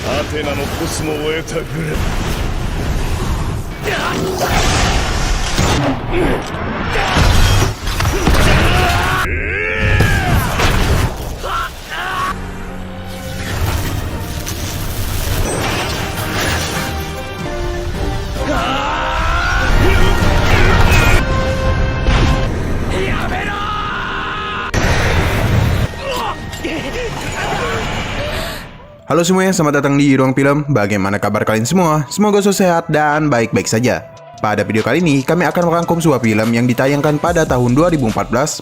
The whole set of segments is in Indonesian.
アテナのコスモを得たぐらい。Halo semuanya, selamat datang di Ruang Film. Bagaimana kabar kalian semua? Semoga sehat dan baik-baik saja. Pada video kali ini, kami akan merangkum sebuah film yang ditayangkan pada tahun 2014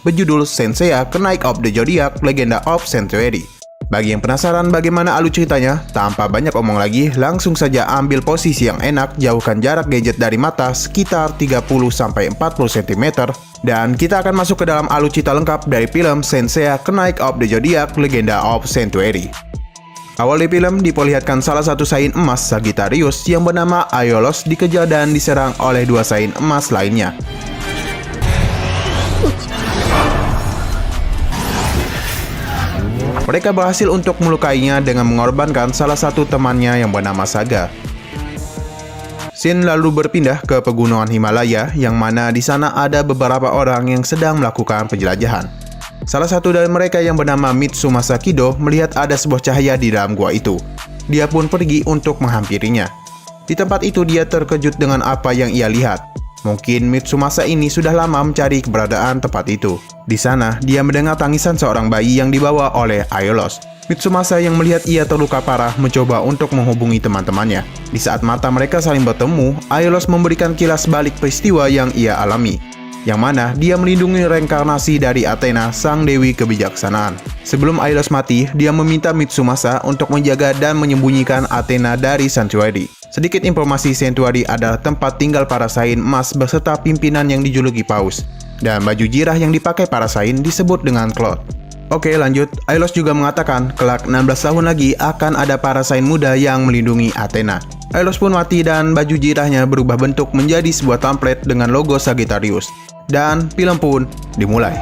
berjudul Saint Seiya Knight of the Zodiac Legenda of Sanctuary. Bagi yang penasaran bagaimana alur ceritanya, tanpa banyak omong lagi, langsung saja ambil posisi yang enak, jauhkan jarak gadget dari mata sekitar 30-40 cm, dan kita akan masuk ke dalam alur cerita lengkap dari film Saint Seiya Knight of the Zodiac Legenda of Sanctuary. Awal di film diperlihatkan salah satu Saint emas Sagittarius yang bernama Aiolos dikejar dan diserang oleh dua Saint emas lainnya. Mereka berhasil untuk melukainya dengan mengorbankan salah satu temannya yang bernama Saga. Saint lalu berpindah ke pegunungan Himalaya yang mana di sana ada beberapa orang yang sedang melakukan penjelajahan. Salah satu dari mereka yang bernama Mitsumasa Kido melihat ada sebuah cahaya di dalam gua itu. Dia pun pergi untuk menghampirinya. Di tempat itu dia terkejut dengan apa yang ia lihat. Mungkin Mitsumasa ini sudah lama mencari keberadaan tempat itu. Di sana, dia mendengar tangisan seorang bayi yang dibawa oleh Aiolos. Mitsumasa yang melihat ia terluka parah mencoba untuk menghubungi teman-temannya. Di saat mata mereka saling bertemu, Aiolos memberikan kilas balik peristiwa yang ia alami, yang mana dia melindungi reinkarnasi dari Athena, sang dewi kebijaksanaan. Sebelum Aiolos mati, dia meminta Mitsumasa untuk menjaga dan menyembunyikan Athena dari Sanctuary. Sedikit informasi, Sanctuary adalah tempat tinggal para Saint emas beserta pimpinan yang dijuluki Paus, dan baju jirah yang dipakai para Saint disebut dengan Cloth. Oke, lanjut. Aiolos juga mengatakan kelak 16 tahun lagi akan ada para Saint muda yang melindungi Athena. Aiolos pun mati dan baju jirahnya berubah bentuk menjadi sebuah template dengan logo Sagittarius. Dan film pun dimulai.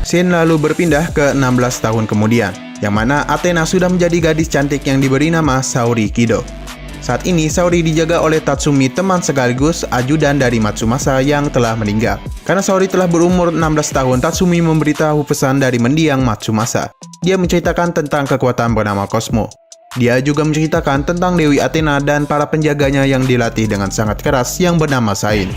Saint lalu berpindah ke 16 tahun kemudian, yang mana Athena sudah menjadi gadis cantik yang diberi nama Saori Kido. Saat ini Saori dijaga oleh Tatsumi, teman sekaligus ajudan dari Mitsumasa yang telah meninggal. Karena Saori telah berumur 16 tahun, Tatsumi memberitahu pesan dari mendiang Mitsumasa. Dia menceritakan tentang kekuatan bernama Cosmo. Dia juga menceritakan tentang Dewi Athena dan para penjaganya yang dilatih dengan sangat keras yang bernama Saint.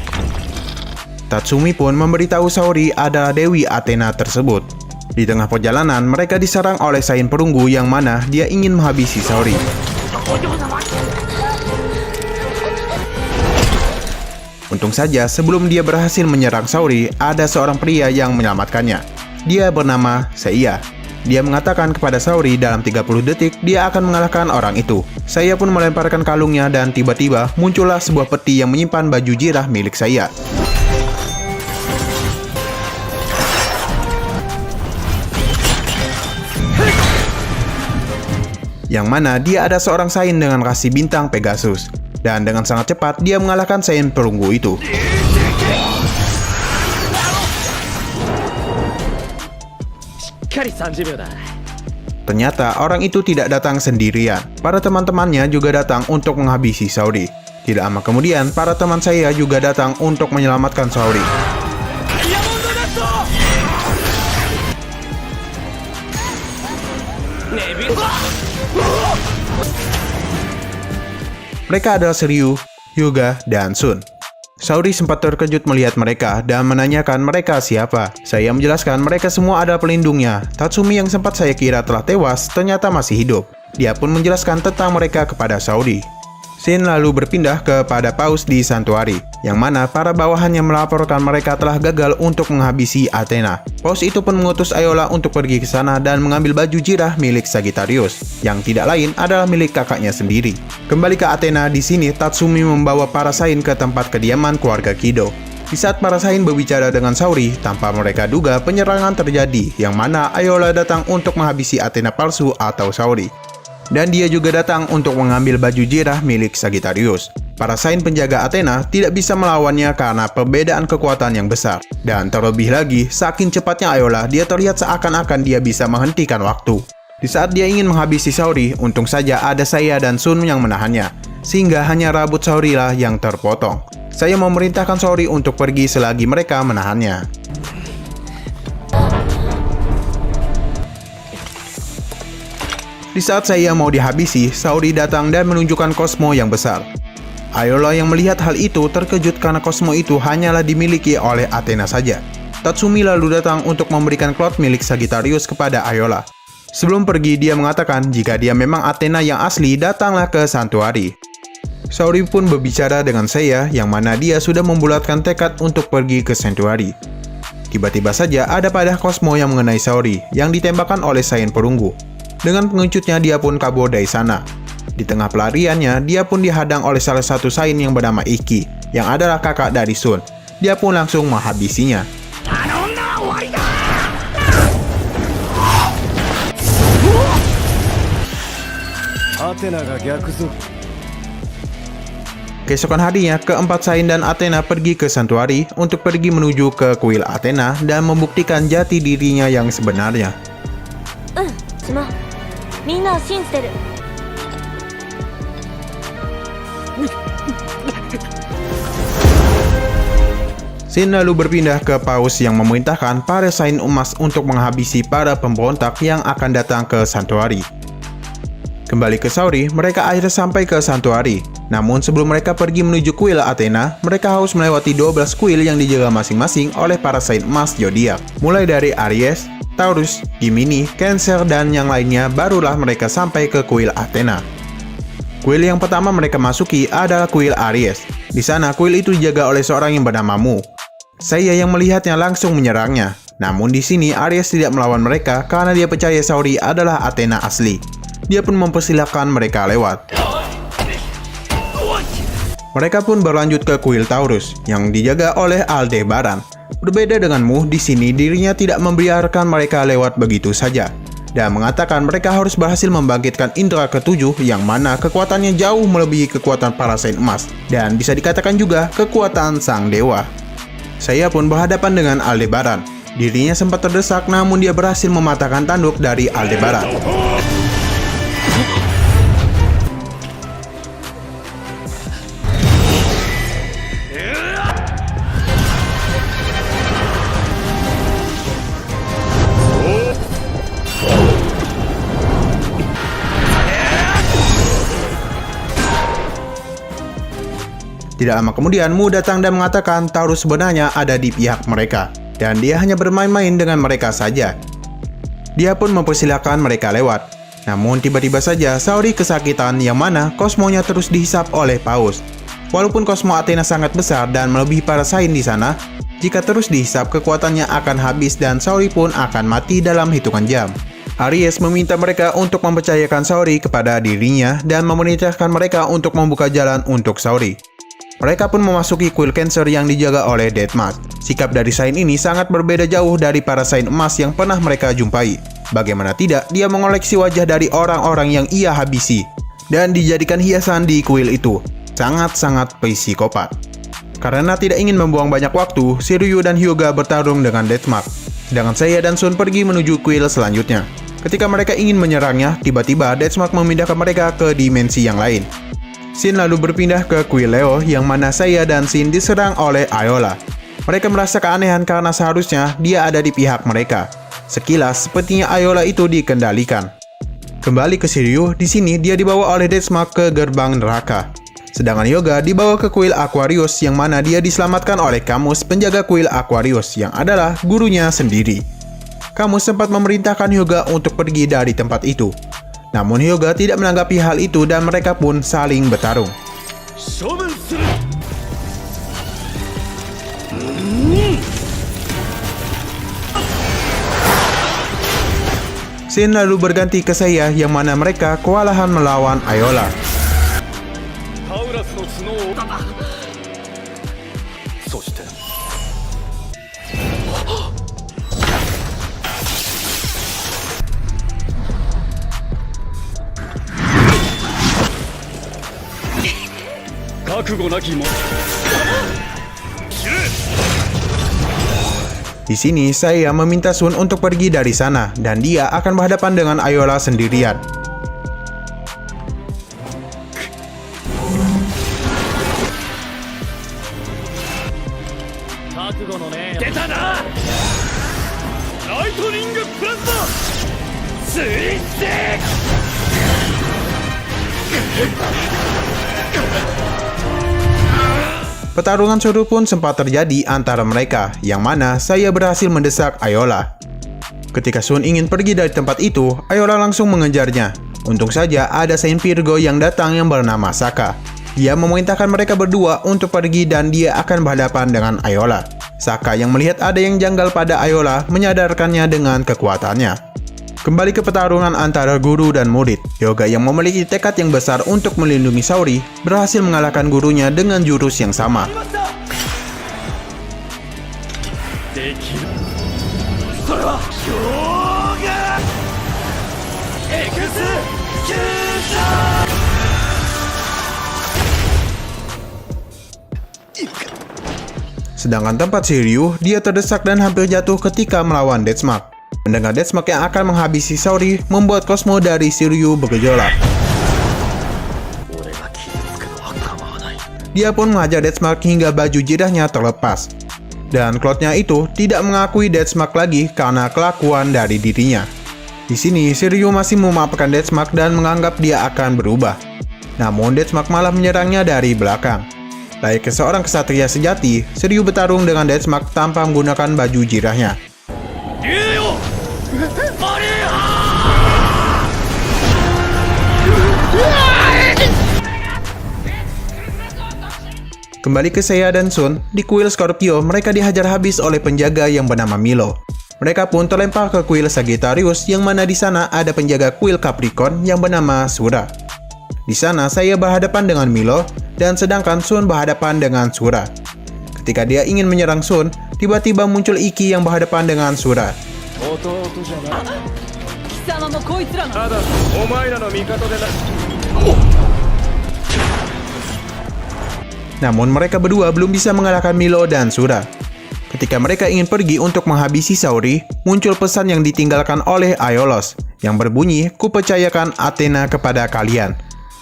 Tatsumi pun memberitahu Saori ada Dewi Athena tersebut. Di tengah perjalanan, mereka diserang oleh Saint perunggu yang mana dia ingin menghabisi Saori. Untung saja sebelum dia berhasil menyerang Saori, ada seorang pria yang menyelamatkannya. Dia bernama Seiya. Dia mengatakan kepada Saori dalam 30 detik dia akan mengalahkan orang itu. Seiya pun melemparkan kalungnya dan tiba-tiba muncullah sebuah peti yang menyimpan baju jirah milik Seiya. Yang mana dia ada seorang Saint dengan rasi bintang Pegasus. Dan dengan sangat cepat dia mengalahkan Saint perunggu itu. Ternyata orang itu tidak datang sendirian. Para teman-temannya juga datang untuk menghabisi Saori. Tidak lama kemudian, para teman saya juga datang untuk menyelamatkan Saori. Mereka adalah Shiryu, Hyuga, dan Shun. Saori sempat terkejut melihat mereka dan menanyakan mereka siapa. Saya menjelaskan mereka semua adalah pelindungnya. Tatsumi yang sempat saya kira telah tewas ternyata masih hidup. Dia pun menjelaskan tentang mereka kepada Saori. Saint lalu berpindah kepada Paus di Sanctuary, yang mana para bawahannya melaporkan mereka telah gagal untuk menghabisi Athena. Paus itu pun mengutus Aiola untuk pergi ke sana dan mengambil baju jirah milik Sagittarius, yang tidak lain adalah milik kakaknya sendiri. Kembali ke Athena, di sini Tatsumi membawa para Saint ke tempat kediaman keluarga Kido. Di saat para Saint berbicara dengan Saori, tanpa mereka duga penyerangan terjadi, yang mana Aiola datang untuk menghabisi Athena palsu atau Saori. Dan dia juga datang untuk mengambil baju jirah milik Sagittarius. Para Saint penjaga Athena tidak bisa melawannya karena perbedaan kekuatan yang besar. Dan terlebih lagi, saking cepatnya Aiola, dia terlihat seakan-akan dia bisa menghentikan waktu. Di saat dia ingin menghabisi Saori, untung saja ada saya dan Sun yang menahannya, sehingga hanya rambut Saori lah yang terpotong. Saya memerintahkan Saori untuk pergi selagi mereka menahannya. Di saat saya mau dihabisi, Saori datang dan menunjukkan Cosmo yang besar. Ayola yang melihat hal itu terkejut karena Cosmo itu hanyalah dimiliki oleh Athena saja. Tatsumi lalu datang untuk memberikan klot milik Sagittarius kepada Ayola. Sebelum pergi, dia mengatakan jika dia memang Athena yang asli, datanglah ke Santuari. Saori pun berbicara dengan saya yang mana dia sudah membulatkan tekad untuk pergi ke Santuari. Tiba-tiba saja ada padah Cosmo yang mengenai Saori yang ditembakkan oleh Saint perunggu. Dengan pengecutnya dia pun kabur dari sana. Di tengah pelariannya, dia pun dihadang oleh salah satu Saint yang bernama Iki, yang adalah kakak dari Sun. Dia pun langsung menghabisinya. Keesokan harinya, keempat Saint dan Athena pergi ke Santuari untuk pergi menuju ke kuil Athena dan membuktikan jati dirinya yang sebenarnya. Shin lalu berpindah ke Paus yang memerintahkan para Saint emas untuk menghabisi para pemberontak yang akan datang ke Santuari. Kembali ke Saori, mereka akhirnya sampai ke Santuari. Namun sebelum mereka pergi menuju kuil Athena, mereka harus melewati 12 kuil yang dijaga masing-masing oleh para Saint emas zodiak. Mulai dari Aries, Taurus, Gemini, Cancer, dan yang lainnya, barulah mereka sampai ke kuil Athena. Kuil yang pertama mereka masuki adalah kuil Aries. Di sana, kuil itu dijaga oleh seorang yang bernama Mu. Saya yang melihatnya langsung menyerangnya. Namun di sini Aries tidak melawan mereka karena dia percaya Saori adalah Athena asli. Dia pun mempersilahkan mereka lewat. Mereka pun berlanjut ke kuil Taurus yang dijaga oleh Aldebaran. Berbeda dengan Mu, di sini dirinya tidak membiarkan mereka lewat begitu saja dan mengatakan mereka harus berhasil membangkitkan indera ketujuh yang mana kekuatannya jauh melebihi kekuatan para Saint emas dan bisa dikatakan juga kekuatan sang dewa. Saya pun berhadapan dengan Aldebaran. Dirinya sempat terdesak namun dia berhasil mematahkan tanduk dari Aldebaran. Tidak lama kemudian, Mu datang dan mengatakan Taurus sebenarnya ada di pihak mereka, dan dia hanya bermain-main dengan mereka saja. Dia pun mempersilahkan mereka lewat. Namun tiba-tiba saja Saori kesakitan yang mana kosmonya terus dihisap oleh Paus. Walaupun kosmo Athena sangat besar dan melebihi para Saint di sana, jika terus dihisap kekuatannya akan habis dan Saori pun akan mati dalam hitungan jam. Aries meminta mereka untuk mempercayakan Saori kepada dirinya dan memerintahkan mereka untuk membuka jalan untuk Saori. Mereka pun memasuki kuil Cancer yang dijaga oleh Deathmatch. Sikap dari Saint ini sangat berbeda jauh dari para Saint emas yang pernah mereka jumpai. Bagaimana tidak, dia mengoleksi wajah dari orang-orang yang ia habisi dan dijadikan hiasan di kuil itu. Sangat-sangat psikopat. Karena tidak ingin membuang banyak waktu, Shiryu dan Hyuga bertarung dengan Deathmatch. Sedangkan saya dan Sun pergi menuju kuil selanjutnya. Ketika mereka ingin menyerangnya, tiba-tiba Deathmatch memindahkan mereka ke dimensi yang lain. Shin lalu berpindah ke kuil Leo yang mana saya dan Shin diserang oleh Ayola. Mereka merasa keanehan karena seharusnya dia ada di pihak mereka. Sekilas sepertinya Ayola itu dikendalikan. Kembali ke Shiryu, di sini dia dibawa oleh Deathmatch ke gerbang neraka. Sedangkan Hyuga dibawa ke kuil Aquarius yang mana dia diselamatkan oleh Camus, penjaga kuil Aquarius yang adalah gurunya sendiri. Camus sempat memerintahkan Hyuga untuk pergi dari tempat itu. Namun Hyuga tidak menanggapi hal itu dan mereka pun saling bertarung. Shin lalu berganti ke saya yang mana mereka kewalahan melawan Ayola. Di sini saya meminta Sun untuk pergi dari sana dan dia akan berhadapan dengan Ayola sendirian. Pertarungan seru pun sempat terjadi antara mereka, yang mana saya berhasil mendesak Ayola. Ketika Sun ingin pergi dari tempat itu, Ayola langsung mengejarnya. Untung saja ada Saint Virgo yang datang yang bernama Saka. Dia memerintahkan mereka berdua untuk pergi dan dia akan berhadapan dengan Ayola. Saka yang melihat ada yang janggal pada Ayola menyadarkannya dengan kekuatannya. Kembali ke pertarungan antara guru dan murid. Yoga yang memiliki tekad yang besar untuk melindungi Saori berhasil mengalahkan gurunya dengan jurus yang sama. Sedangkan tempat Shiryu, dia terdesak dan hampir jatuh ketika melawan Deathmark. Mendengar Deathmark yang akan menghabisi Saori membuat kosmo dari Shiryu bergejolak. Dia pun menghajar Deathmark hingga baju jirahnya terlepas. Dan Cloud-nya itu tidak mengakui Deathmark lagi karena kelakuan dari dirinya. Di sini, Shiryu masih memaafkan Deathmark dan menganggap dia akan berubah. Namun Deathmark malah menyerangnya dari belakang. Layaknya seorang kesatria sejati, Shiryu bertarung dengan Deathmark tanpa menggunakan baju jirahnya. Kembali ke Seiya dan Sun, di kuil Scorpio mereka dihajar habis oleh penjaga yang bernama Milo. Mereka pun terlempar ke kuil Sagittarius yang mana di sana ada penjaga kuil Capricorn yang bernama Sura. Di sana saya berhadapan dengan Milo dan sedangkan Sun berhadapan dengan Sura. Ketika dia ingin menyerang Sun, tiba-tiba muncul Iki yang berhadapan dengan Sura. Namun mereka berdua belum bisa mengalahkan Milo dan Sura. Ketika mereka ingin pergi untuk menghabisi Saori, muncul pesan yang ditinggalkan oleh Aiolos yang berbunyi, "Kupercayakan Athena kepada kalian."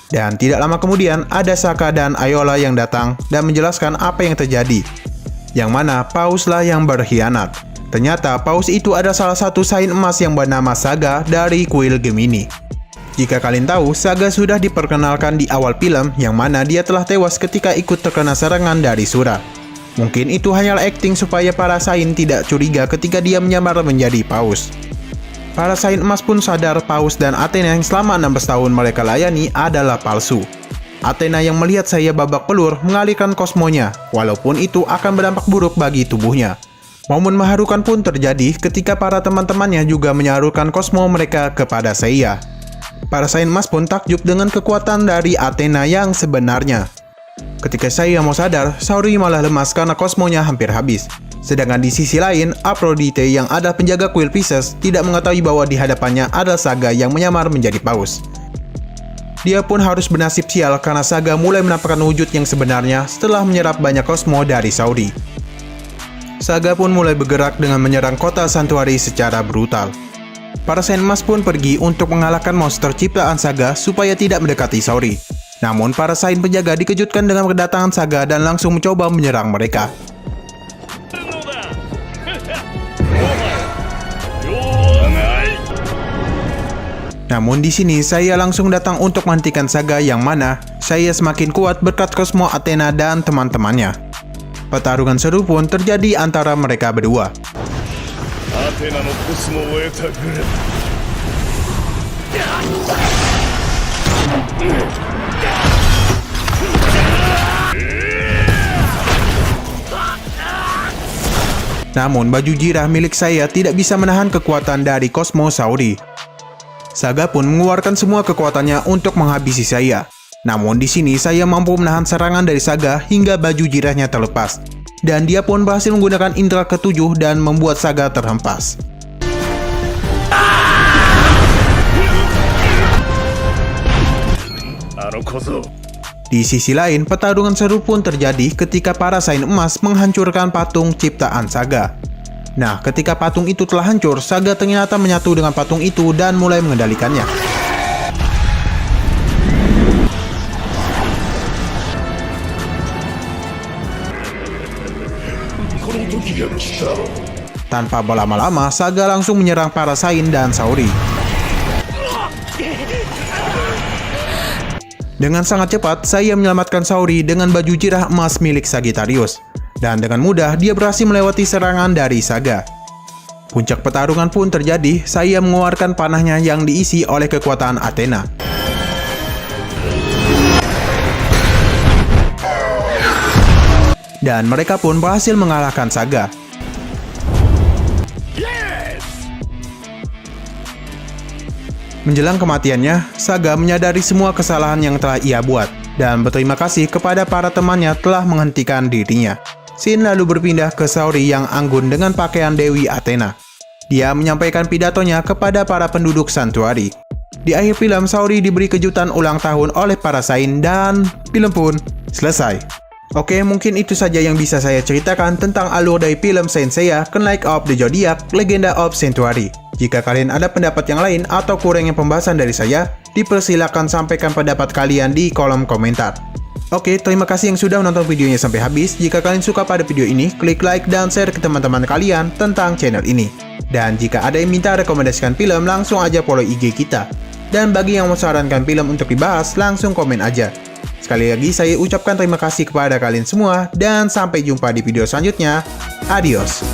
Dan tidak lama kemudian ada Saka dan Ayola yang datang dan menjelaskan apa yang terjadi. Yang mana Pauslah yang berkhianat. Ternyata Paus itu ada salah satu saint emas yang bernama Saga dari kuil Gemini. Jika kalian tahu, Saga sudah diperkenalkan di awal film yang mana dia telah tewas ketika ikut terkena serangan dari Sura. Mungkin itu hanyalah akting supaya para saint tidak curiga ketika dia menyamar menjadi Paus. Para saint emas pun sadar Paus dan Athena yang selama 16 tahun mereka layani adalah palsu. Athena yang melihat saya babak belur mengalihkan kosmonya, walaupun itu akan berdampak buruk bagi tubuhnya. Momen mengharukan pun terjadi ketika para teman-temannya juga menyalurkan kosmo mereka kepada Seiya. Para saint emas pun takjub dengan kekuatan dari Athena yang sebenarnya. Ketika Seiya mau sadar, Saori malah lemas karena kosmonya hampir habis. Sedangkan di sisi lain, Aphrodite yang adalah penjaga kuil Pisces tidak mengetahui bahwa di hadapannya adalah Saga yang menyamar menjadi Paus. Dia pun harus bernasib sial karena Saga mulai menampakkan wujud yang sebenarnya setelah menyerap banyak kosmo dari Saori. Saga pun mulai bergerak dengan menyerang kota Santuari secara brutal. Para saint emas pun pergi untuk mengalahkan monster ciptaan Saga supaya tidak mendekati Saori. Namun para saint penjaga dikejutkan dengan kedatangan Saga dan langsung mencoba menyerang mereka. Namun di sini saya langsung datang untuk menghentikan Saga yang mana saya semakin kuat berkat kosmo Athena dan teman-temannya. Pertarungan seru pun terjadi antara mereka berdua. Namun baju jirah milik saya tidak bisa menahan kekuatan dari kosmo Saori. Saga pun mengeluarkan semua kekuatannya untuk menghabisi saya. Namun di sini saya mampu menahan serangan dari Saga hingga baju jirahnya terlepas. Dan dia pun berhasil menggunakan indera ketujuh dan membuat Saga terhempas. Di sisi lain, pertarungan seru pun terjadi ketika para saint emas menghancurkan patung ciptaan Saga. Nah, ketika patung itu telah hancur, Saga ternyata menyatu dengan patung itu dan mulai mengendalikannya. Tanpa berlama-lama, Saga langsung menyerang para Sain dan Saori. Dengan sangat cepat, Saya menyelamatkan Saori dengan baju jirah emas milik Sagittarius. Dan dengan mudah, dia berhasil melewati serangan dari Saga. Puncak pertarungan pun terjadi, Saya mengeluarkan panahnya yang diisi oleh kekuatan Athena. Dan mereka pun berhasil mengalahkan Saga. Menjelang kematiannya, Saga menyadari semua kesalahan yang telah ia buat, dan berterima kasih kepada para temannya telah menghentikan dirinya. Shin lalu berpindah ke Saori yang anggun dengan pakaian Dewi Athena. Dia menyampaikan pidatonya kepada para penduduk santuari. Di akhir film, Saori diberi kejutan ulang tahun oleh para Sain dan film pun selesai. Oke, mungkin itu saja yang bisa saya ceritakan tentang alur dari film Saint Seiya Knights of the Zodiac Legenda of Sanctuary. Jika kalian ada pendapat yang lain atau kurangnya pembahasan dari saya, dipersilakan sampaikan pendapat kalian di kolom komentar. Oke, terima kasih yang sudah menonton videonya sampai habis. Jika kalian suka pada video ini, klik like dan share ke teman-teman kalian tentang channel ini. Dan jika ada yang minta rekomendasikan film, langsung aja follow IG kita. Dan bagi yang mau sarankan film untuk dibahas, langsung komen aja. Sekali lagi saya ucapkan terima kasih kepada kalian semua, dan sampai jumpa di video selanjutnya. Adios.